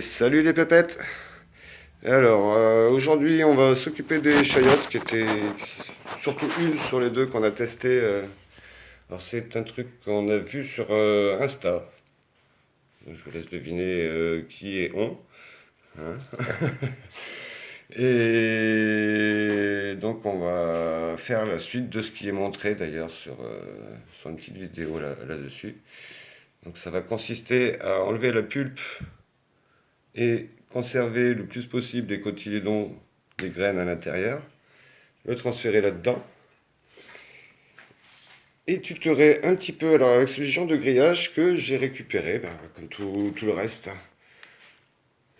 Salut les pépettes! Alors, aujourd'hui, on va s'occuper des chayotes qui étaient surtout une sur les deux qu'on a testé. Alors, c'est un truc qu'on a vu sur Insta. Je vous laisse deviner qui est on, hein. Et donc, on va faire la suite de ce qui est montré d'ailleurs sur une petite vidéo là-dessus. Donc, ça va consister à enlever la pulpe et conserver le plus possible des cotylédons, des graines à l'intérieur, le transférer là-dedans et tutorer un petit peu alors avec ce genre de grillage que j'ai récupéré, comme tout le reste.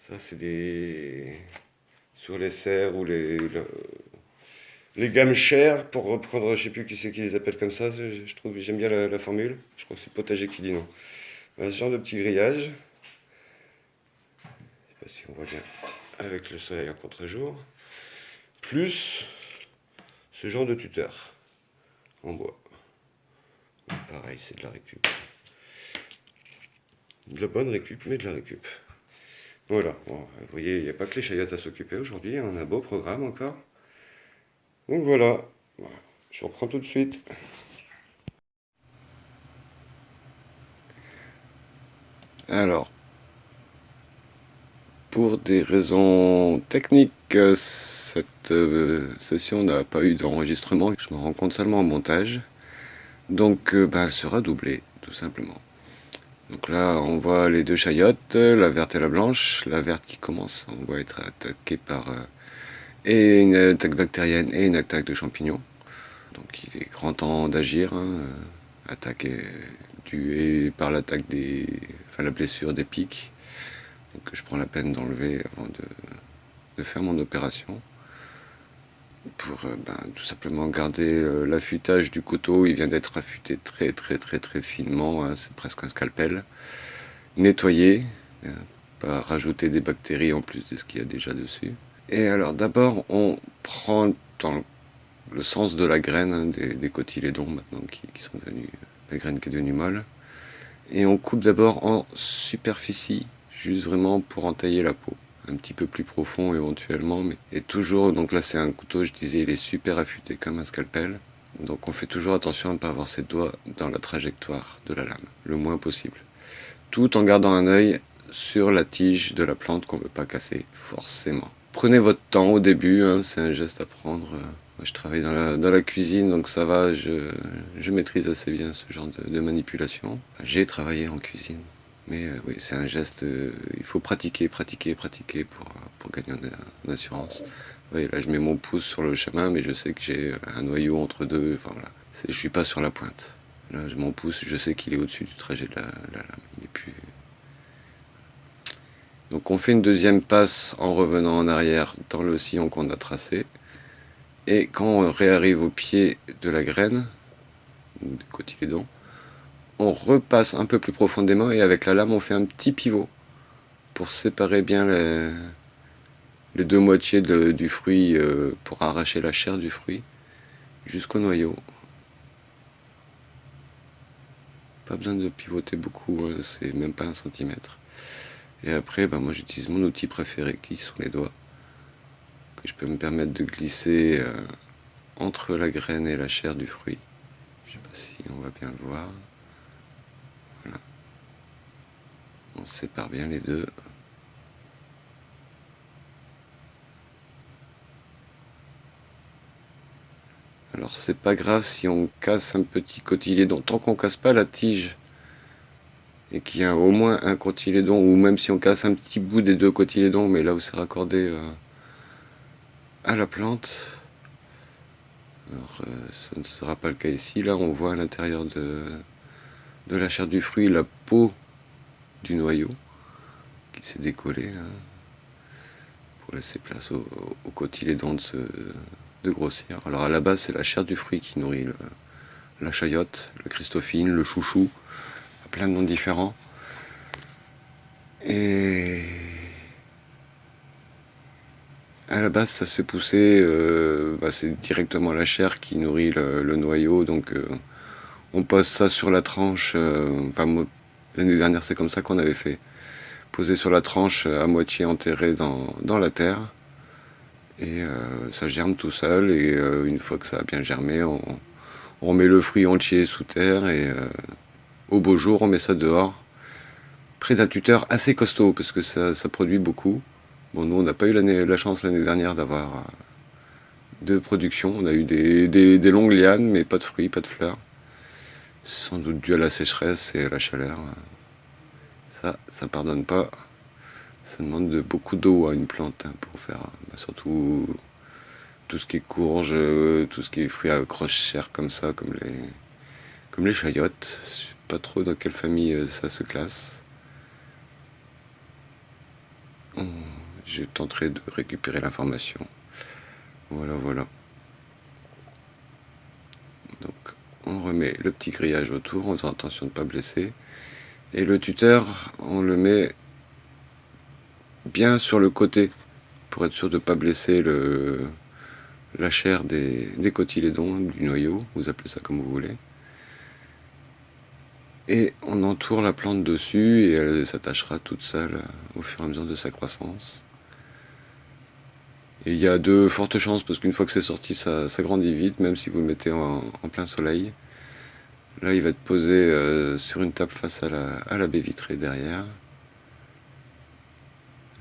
Ça c'est des sur les serres ou les gammes chères pour reprendre, je sais plus qui c'est qui les appelle comme ça, je trouve j'aime bien la formule, je crois que c'est Potager qui dit non. Voilà, ce genre de petit grillage, je sais pas si on voit bien avec le soleil en contre-jour, plus ce genre de tuteur en bois. Pareil, c'est de la récup. De la bonne récup, mais de la récup. Voilà, bon, vous voyez, il n'y a pas que les chayottes à s'occuper aujourd'hui, on a un beau programme encore. Donc voilà, je reprends tout de suite. Alors, pour des raisons techniques, cette session n'a pas eu d'enregistrement, je me rends compte seulement au montage. Donc, elle sera doublée, tout simplement. Donc là, on voit les deux chayottes, la verte et la blanche. La verte qui commence, on va être attaquée par et une attaque bactérienne et une attaque de champignons. Donc il est grand temps d'agir, hein. Attaque due par l'attaque la blessure des pics. Donc je prends la peine d'enlever avant de faire mon opération. Pour tout simplement garder l'affûtage du couteau. Il vient d'être affûté très très très très finement, hein. C'est presque un scalpel. Nettoyer, pas rajouter des bactéries en plus de ce qu'il y a déjà dessus. Et alors d'abord on prend dans le sens de la graine, hein, des cotylédons maintenant qui sont devenus, la graine qui est devenue molle. Et on coupe d'abord en superficie, juste vraiment pour entailler la peau. Un petit peu plus profond éventuellement, mais et toujours, donc là c'est un couteau, je disais, il est super affûté comme un scalpel. Donc on fait toujours attention à ne pas avoir ses doigts dans la trajectoire de la lame, le moins possible. Tout en gardant un œil sur la tige de la plante qu'on ne veut pas casser, forcément. Prenez votre temps au début, hein, c'est un geste à prendre. Moi, je travaille dans la cuisine, donc ça va, je maîtrise assez bien ce genre de manipulation. J'ai travaillé en cuisine, mais oui, c'est un geste, il faut pratiquer, pratiquer, pratiquer pour gagner en assurance. Oui, là, je mets mon pouce sur le chemin, mais je sais que j'ai un noyau entre deux, enfin voilà. Je suis pas sur la pointe. Là, mon pouce, je sais qu'il est au-dessus du trajet de la lame. Il est plus... Donc on fait une deuxième passe en revenant en arrière dans le sillon qu'on a tracé. Et quand on réarrive au pied de la graine, ou du cotylédon, on repasse un peu plus profondément et avec la lame on fait un petit pivot pour séparer bien les deux moitiés du fruit, pour arracher la chair du fruit jusqu'au noyau. Pas besoin de pivoter beaucoup, hein, c'est même pas 1 centimètre. Et après, moi j'utilise mon outil préféré qui sont les doigts, que je peux me permettre de glisser entre la graine et la chair du fruit. Je sais pas si on va bien le voir. Voilà. On sépare bien les deux. Alors c'est pas grave si on casse un petit cotylédon, tant qu'on casse pas la tige et qu'il y a au moins un cotylédon, ou même si on casse un petit bout des deux cotylédons, mais là où c'est raccordé à la plante. Alors ça ne sera pas le cas ici, là on voit à l'intérieur de la chair du fruit la peau du noyau qui s'est décollée, hein, pour laisser place au cotylédon de grossir. Alors à la base c'est la chair du fruit qui nourrit la chayotte, la christophine, le chouchou, plein de noms différents. Et à la base, ça se fait pousser, c'est directement la chair qui nourrit le noyau, donc on pose ça sur la tranche. Moi, l'année dernière, c'est comme ça qu'on avait fait posé sur la tranche à moitié enterré dans la terre. Et ça germe tout seul. Et une fois que ça a bien germé, on met le fruit entier sous terre. Et au beau jour, on met ça dehors. Près d'un tuteur assez costaud parce que ça produit beaucoup. Bon, nous, on n'a pas eu la chance l'année dernière d'avoir de production. On a eu des longues lianes, mais pas de fruits, pas de fleurs. Sans doute dû à la sécheresse et à la chaleur. Ça pardonne pas. Ça demande beaucoup d'eau à une plante pour faire, surtout tout ce qui est courge, tout ce qui est fruits à grosse chair comme ça, comme les chayotes. Je sais pas trop dans quelle famille ça se classe. Je tenterai de récupérer l'information. Voilà, voilà. Donc on remet le petit grillage autour, en faisant attention de ne pas blesser. Et le tuteur, on le met bien sur le côté, pour être sûr de ne pas blesser la chair des cotylédons, du noyau, vous appelez ça comme vous voulez. Et on entoure la plante dessus et elle s'attachera toute seule au fur et à mesure de sa croissance. Et il y a de fortes chances, parce qu'une fois que c'est sorti, ça grandit vite, même si vous le mettez en plein soleil. Là, il va être posé sur une table face à la baie vitrée derrière,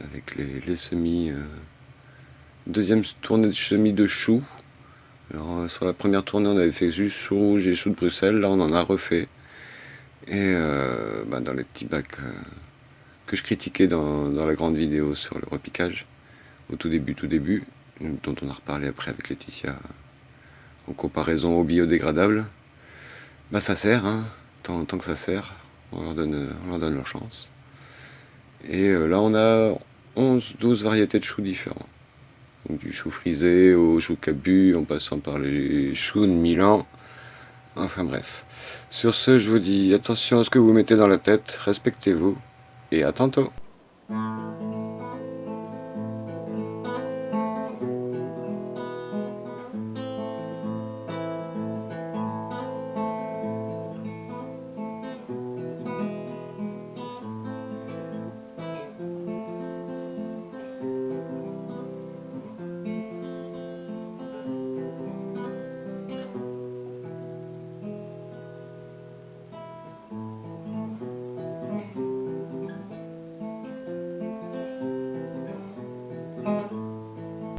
avec les semis. Deuxième tournée de semis de choux. Alors, sur la première tournée, on avait fait juste choux rouges et choux de Bruxelles. Là, on en a refait. Et dans les petits bacs que je critiquais dans la grande vidéo sur le repiquage, au tout début, dont on a reparlé après avec Laetitia, en comparaison au biodégradable, ça sert, hein, tant que ça sert, on leur donne leur chance. Et là, on a 11-12 variétés de choux différents. Donc, du chou frisé au chou cabu, en passant par les choux de Milan. Enfin bref. Sur ce, je vous dis attention à ce que vous mettez dans la tête, respectez-vous, et à tantôt.